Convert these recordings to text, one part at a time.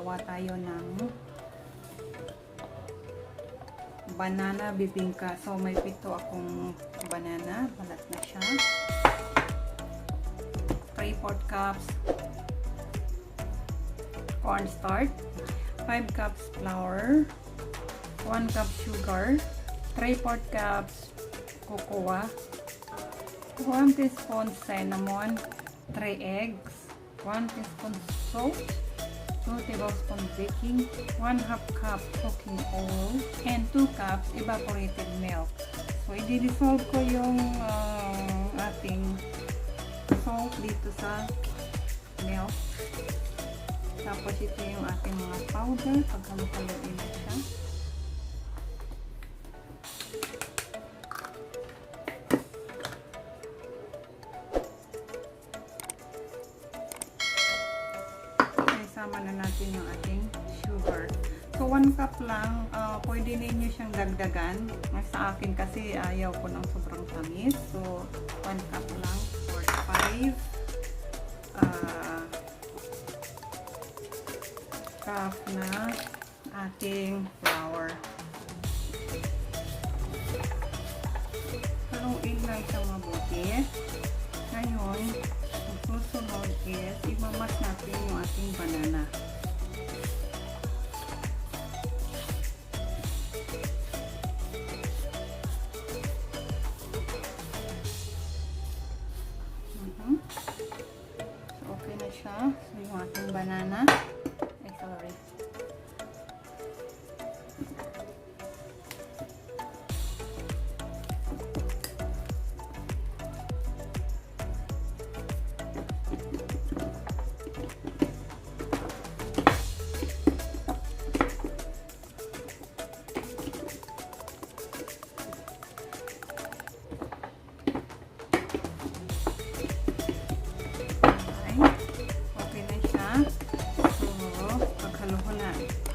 gagawa tayo ng banana bibingka. So may 7 akong banana, balat na siya. 3/4 cups cornstarch, 5 cups flour, 1 cup sugar, 3/4 cups cocoa, 1 teaspoon cinnamon, 3 eggs, 1 teaspoon salt, 2 tablespoons baking, 1/2 cup cooking oil, and 2 cups evaporated milk. So, i-dissolve ko yung ating salt dito sa milk. Tapos, ito yung ating mga powder. Pagkalukaluin na siya. Isama na natin yung ating sugar. So, 1 cup lang. Pwede ninyo siyang dagdagan. Sa akin kasi ayaw ko ng sobrang tamis. So, 1 cup lang for 5 cup na ating flour. Haluin lang siyang mabuti. Ngayon, ang susunod is imamas natin yung ating banana. So, okay na siya. So, yung ating banana. Ay, sorry.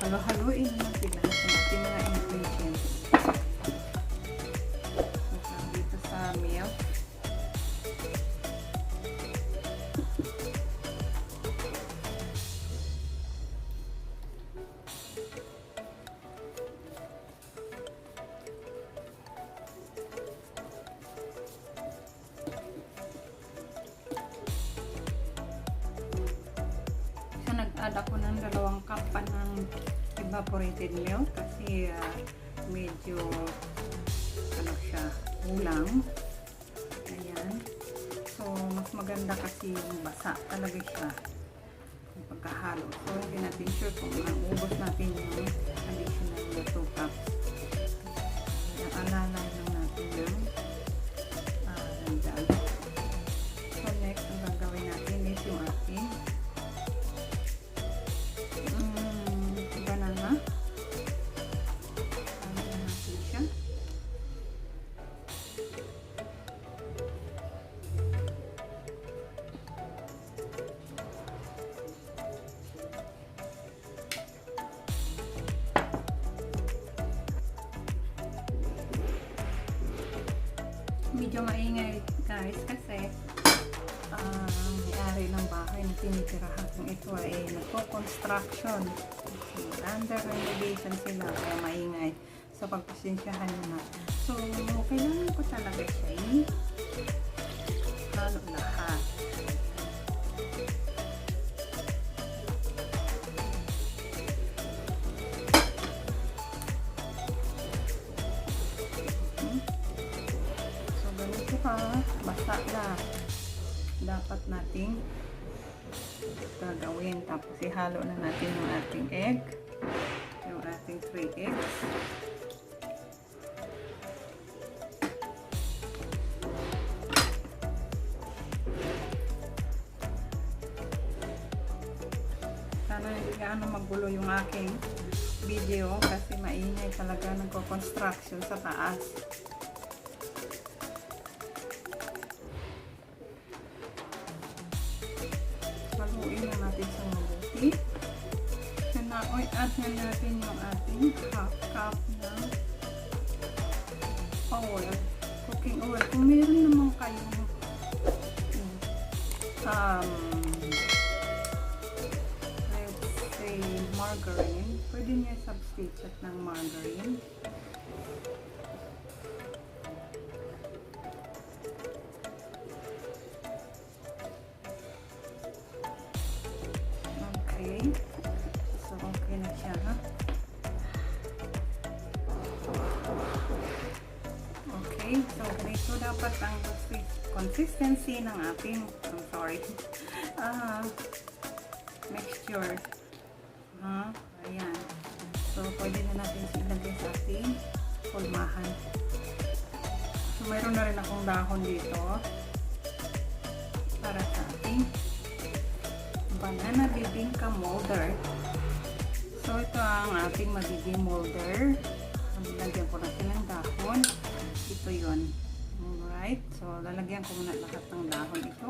Halo-haloin natin lahat ng ating mga ingredients. Dito sa milk. So, nag-add ako ng 2 cup pa ng evaporated milk kasi medyo ano siya, ulang. Ayan. So, mas maganda kasi yung basa talaga siya yung pagkahalo. So, hindi natin sure kung naubos natin yung additional na 2 cups. Naalala lang natin yung nandyan. So, next, ang gagawin natin is yung ating banana. Ayan natin siya. Medyo maingay guys kasi may-ari ng bahay na tinitirahan kung ito ay nagko-construction. Under renovation sila kaya maingay. So pagpasensyahan nyo na. So kailangan ko talaga siya halo lahat. So ganito pa, basta na dapat nating gagawin. Tapos ihalo na natin yung ating egg, yung ating 3 eggs. Sana hindi gaano magulo yung aking video kasi maingay talaga nagko-construction sa taas. Haluin na natin sa mabuti. Add na natin yung ating 1/2 cup ng oil, cooking oil. Kung meron naman kayong let's say margarine, pwede niya substitute ng margarine. Okay. So, okay na siya. Okay. So, ganito dapat ang consistency ng ating, mixture. Ayan. So, pwede na natin ilagay sa ating pulmahan. So, mayroon na rin akong dahon dito para sa ating banana bibingka molder. So, ito ang ating magiging molder. Lagyan ko na silang dahon. Ito yun. Alright. So, lalagyan ko muna lahat ng dahon ito.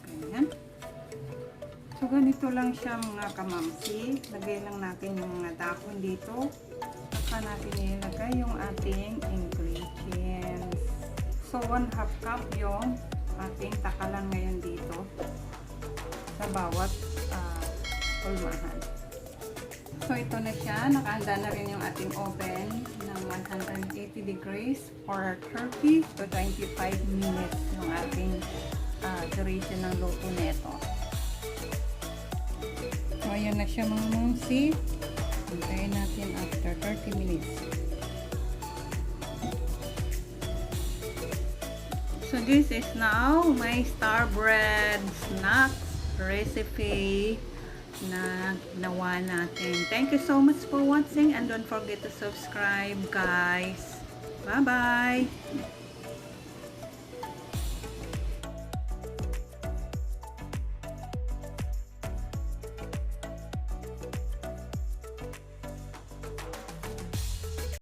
Ganyan. So, ganito lang siya mga kamamsi. Lagay lang natin yung mga dahon dito. Saka natin ilagay yung ating ingredients. So, 1/2 cup yung ating takalan ngayon dito sa bawat pulmahan. So, ito na siya. Nakahanda na rin yung ating oven ng 180 degrees for 30 to 25 minutes yung ating duration ng luto neto. So, ayan na siya mga mungsi. Hintayin natin after 30 minutes. So, this is now my star bread snack recipe na ginawa natin. Thank you so much for watching and don't forget to subscribe, guys. Bye-bye!